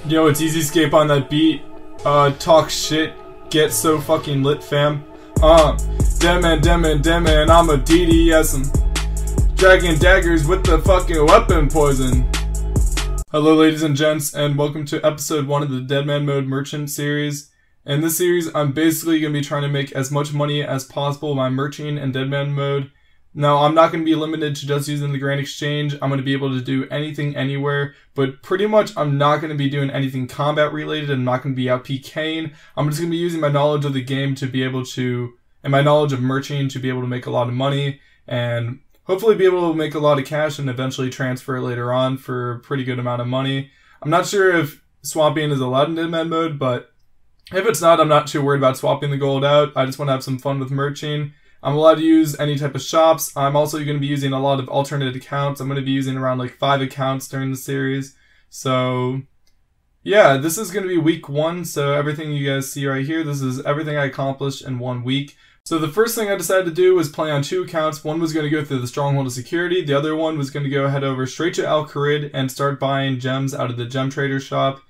Yo, it's Easy Escape on that beat. Talk shit, get so fucking lit, fam. Deadman, I'm a DDS. Dragging daggers with the fucking weapon poison. Hello, ladies and gents, and welcome to episode 1 of the Deadman Mode Merchant series. In this series, I'm basically going to be trying to make as much money as possible by merching in Deadman Mode. Now, I'm not going to be limited to just using the Grand Exchange. I'm going to be able to do anything anywhere, but pretty much I'm not going to be doing anything combat related. I'm not going to be out PKing. I'm just going to be using my knowledge of the game to be able to, and my knowledge of merching to be able to make a lot of money, and hopefully be able to make a lot of cash and eventually transfer it later on for a pretty good amount of money. I'm not sure if swapping is allowed in Deadman Mode, but if it's not, I'm not too worried about swapping the gold out. I just want to have some fun with merching. I'm allowed to use any type of shops. I'm also going to be using a lot of alternate accounts. I'm going to be using around like 5 accounts during the series. So yeah, this is going to be week 1. So everything you guys see right here, this is everything I accomplished in 1 week. So the first thing I decided to do was play on 2 accounts. One was going to go through the Stronghold of Security. The other one was going to go head over straight to Al-Kharid and start buying gems out of the gem trader shop.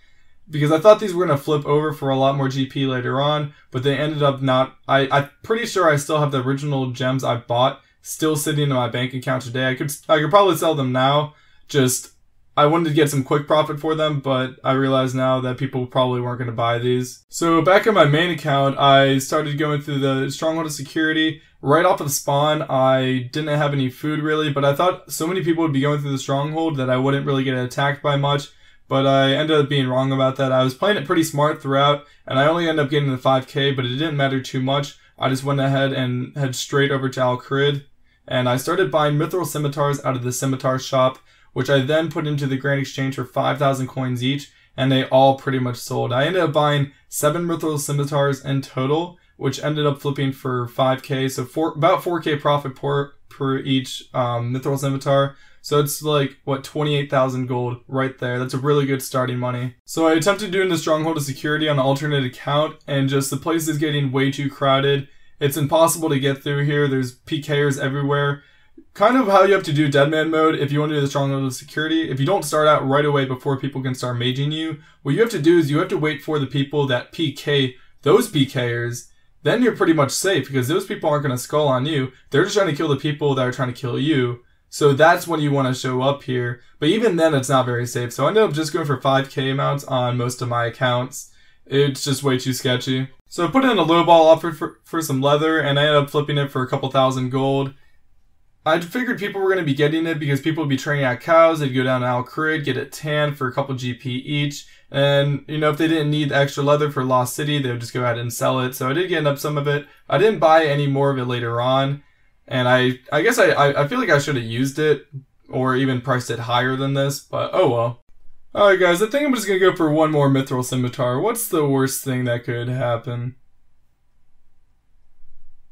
Because I thought these were going to flip over for a lot more GP later on, but they ended up not. I'm pretty sure I still have the original gems I bought still sitting in my bank account today. I could probably sell them now. Just, I wanted to get some quick profit for them, but I realize now that people probably weren't going to buy these. So back on my main account, I started going through the Stronghold of Security. Right off of spawn, I didn't have any food really, but I thought so many people would be going through the Stronghold that I wouldn't really get attacked by much. But I ended up being wrong about that. I was playing it pretty smart throughout, and I only ended up getting the 5k, but it didn't matter too much. I just went ahead and head straight over to Al-Kharid, and I started buying mithril scimitars out of the scimitar shop, which I then put into the Grand Exchange for 5,000 coins each, and they all pretty much sold. I ended up buying 7 mithril scimitars in total, which ended up flipping for 5k, so about 4k profit per each mithril scimitar. So it's like, what, 28,000 gold right there. That's a really good starting money. So I attempted doing the Stronghold of Security on an alternate account, and just the place is getting way too crowded. It's impossible to get through here. There's PKers everywhere. Kind of how you have to do Deadman Mode if you want to do the Stronghold of Security. If you don't start out right away before people can start maging you, what you have to do is you have to wait for the people that PK those PKers. Then you're pretty much safe, because those people aren't going to skull on you. They're just trying to kill the people that are trying to kill you. So that's when you want to show up here. But even then, it's not very safe. So I ended up just going for 5k amounts on most of my accounts. It's just way too sketchy. So I put in a lowball offer for some leather, and I ended up flipping it for a couple thousand gold. I figured people were going to be getting it because people would be training out cows. They'd go down to Al-Kharid, get it tanned for a couple GP each. And, you know, if they didn't need the extra leather for Lost City, they would just go ahead and sell it. So I did get up some of it. I didn't buy any more of it later on. And I guess I feel like I should have used it or even priced it higher than this, but oh well. Alright guys, I think I'm just going to go for one more mithril scimitar. What's the worst thing that could happen?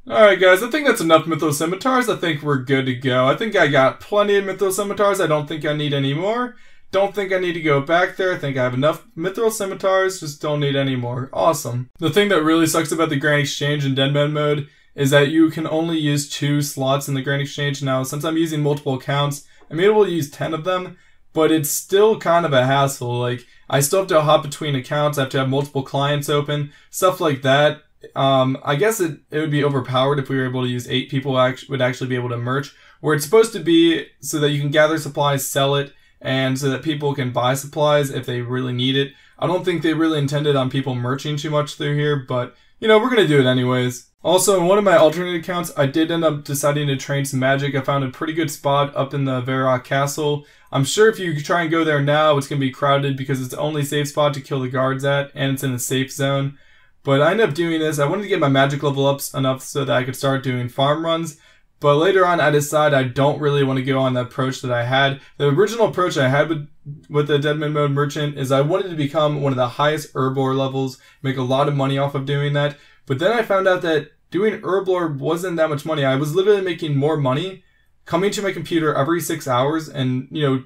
Alright guys, I think that's enough mithril scimitars. I think we're good to go. I think I got plenty of mithril scimitars. I don't think I need any more. Don't think I need to go back there. I think I have enough mithril scimitars. Just don't need any more. Awesome. The thing that really sucks about the Grand Exchange in Deadman Mode is that you can only use 2 slots in the Grand Exchange. Now, since I'm using multiple accounts, I'm able to use 10 of them, but it's still kind of a hassle. Like, I still have to hop between accounts, I have to have multiple clients open, stuff like that. I guess it would be overpowered if we were able to use 8 people would actually be able to merch, where it's supposed to be so that you can gather supplies, sell it, and so that people can buy supplies if they really need it. I don't think they really intended on people merching too much through here, but, you know, we're going to do it anyways. Also, in one of my alternate accounts, I did end up deciding to train some magic. I found a pretty good spot up in the Varrock Castle. I'm sure if you try and go there now, it's going to be crowded because it's the only safe spot to kill the guards at, and it's in a safe zone. But I ended up doing this. I wanted to get my magic level up enough so that I could start doing farm runs. But later on, I decided I don't really want to go on the approach that I had. The original approach I had with the Deadman Mode Merchant is I wanted to become one of the highest Herblore levels, make a lot of money off of doing that. But then I found out that doing Herblore wasn't that much money. I was literally making more money coming to my computer every 6 hours and, you know,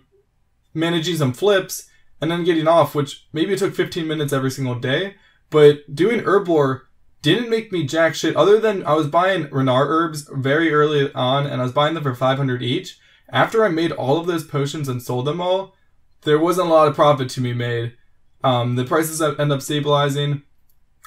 managing some flips and then getting off, which maybe it took 15 minutes every single day. But doing Herblore didn't make me jack shit other than I was buying Renard herbs very early on and I was buying them for 500 each. After I made all of those potions and sold them all, there wasn't a lot of profit to be made. the prices end up stabilizing.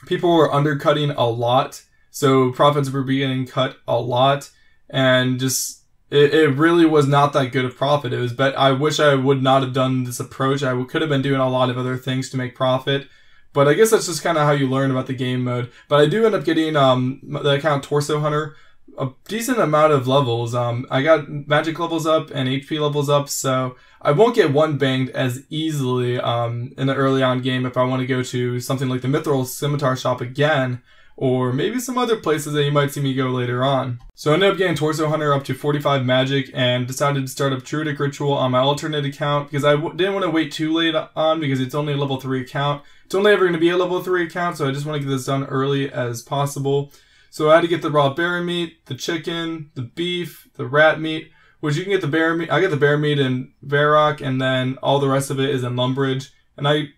People were undercutting a lot, so profits were being cut a lot, and just it really was not that good of profit. It was, but I wish I would not have done this approach. I could have been doing a lot of other things to make profit, but I guess that's just kind of how you learn about the game mode. But I do end up getting the account Torso Hunter a decent amount of levels. I got magic levels up and HP levels up, so I won't get one banged as easily in the early on game if I want to go to something like the Mithril Scimitar shop again, or maybe some other places that you might see me go later on. So I ended up getting Torso Hunter up to 45 magic and decided to start up Druidic Ritual on my alternate account because I didn't want to wait too late on, because it's only a level 3 account. It's only ever going to be a level 3 account, so I just want to get this done early as possible. So I had to get the raw bear meat, the chicken, the beef, the rat meat, which you can get the bear meat. I get the bear meat in Varrock, and then all the rest of it is in Lumbridge. And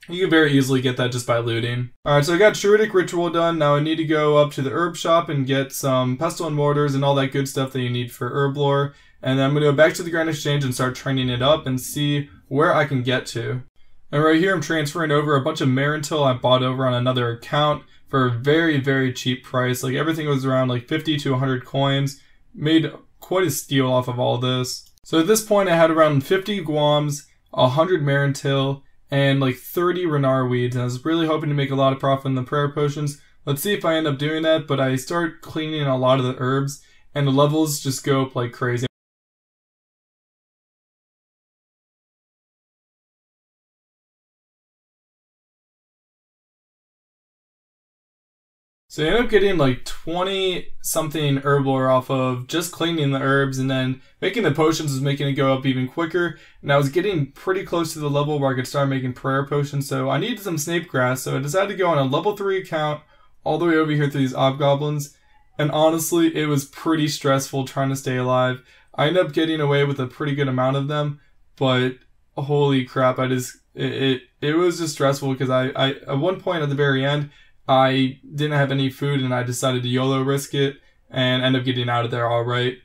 you can very easily get that just by looting. Alright, so I got Druidic Ritual done. Now I need to go up to the herb shop and get some pestle and mortars and all that good stuff that you need for Herblore. And then I'm going to go back to the Grand Exchange and start training it up and see where I can get to. And right here I'm transferring over a bunch of Marintil I bought over on another account for a very, very cheap price. Like everything was around like 50 to 100 coins. Made quite a steal off of all this. So at this point I had around 50 Guams, 100 Marintil, and like 30 Renar weeds, and I was really hoping to make a lot of profit in the prayer potions. Let's see if I end up doing that, but I start cleaning a lot of the herbs, and the levels just go up like crazy. So I ended up getting like 20 something Herblore off of just cleaning the herbs, and then making the potions was making it go up even quicker. And I was getting pretty close to the level where I could start making prayer potions, so I needed some snape grass. So I decided to go on a level 3 account all the way over here through these obgoblins. And honestly, it was pretty stressful trying to stay alive. I ended up getting away with a pretty good amount of them, but holy crap, it was just stressful because I at one point at the very end, I didn't have any food and I decided to YOLO risk it and end up getting out of there alright.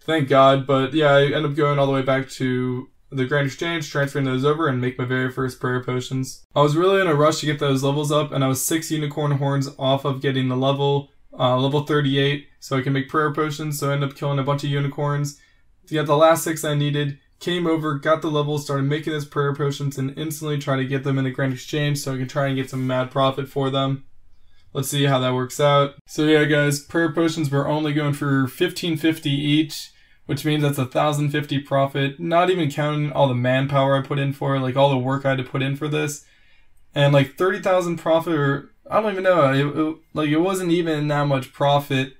Thank God, but yeah, I ended up going all the way back to the Grand Exchange, transferring those over and make my very first prayer potions. I was really in a rush to get those levels up, and I was 6 unicorn horns off of getting the level 38, so I can make prayer potions, so I ended up killing a bunch of unicorns. To get the last 6 I needed, came over, got the levels, started making those prayer potions, and instantly tried to get them in the Grand Exchange so I can try and get some mad profit for them. Let's see how that works out. So yeah guys, prayer potions were only going for 1550 each, which means that's 1050 profit, not even counting all the manpower I put in for it, like all the work I had to put in for this. And like 30,000 profit, or I don't even know, it wasn't even that much profit.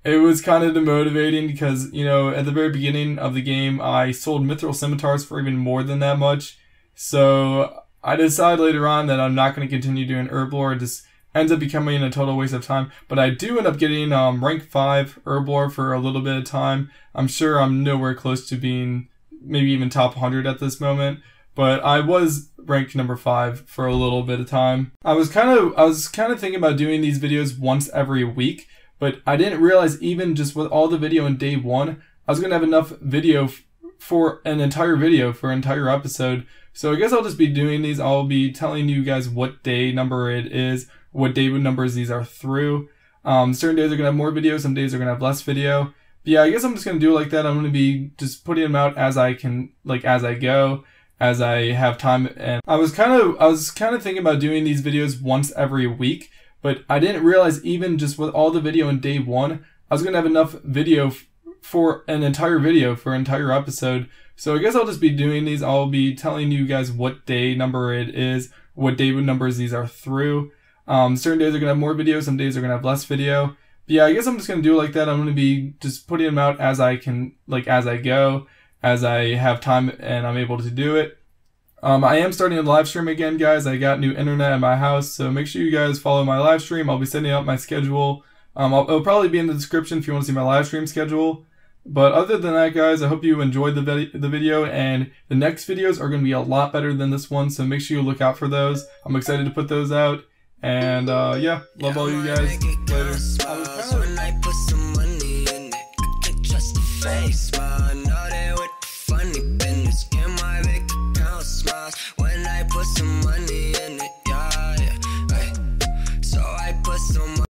It was kind of demotivating because, you know, at the very beginning of the game, I sold Mithril Scimitars for even more than that much. So I decided later on that I'm not going to continue doing Herblore. It just ends up becoming a total waste of time. But I do end up getting rank 5 Herblore for a little bit of time. I'm sure I'm nowhere close to being maybe even top 100 at this moment, but I was ranked number 5 for a little bit of time. I was kind of thinking about doing these videos once every week, but I didn't realize even just with all the video in day 1, I was gonna have enough video for an entire video for an entire episode. So I guess I'll just be doing these. I'll be telling you guys what day number it is, what day numbers these are through. Certain days are gonna have more videos, some days are gonna have less video. But yeah, I guess I'm just gonna do it like that. I'm gonna be just putting them out as I can, like as I go, as I have time. And I was kind of thinking about doing these videos once every week, but I didn't realize even just with all the video in day 1, I was gonna have enough video for an entire video for an entire episode. So I guess I'll just be doing these. I'll be telling you guys what day number it is, what day numbers these are through. Certain days are gonna have more videos, some days are gonna have less video. But yeah, I guess I'm just gonna do it like that. I'm gonna be just putting them out as I can, like as I go, as I have time and I'm able to do it. I am starting a live stream again, guys. I got new internet at my house, so make sure you guys follow my live stream. I'll be sending out my schedule. It'll probably be in the description if you want to see my live stream schedule. But other than that, guys, I hope you enjoyed the video, and the next videos are going to be a lot better than this one, so make sure you look out for those. I'm excited to put those out, and yeah, love all you guys. Later.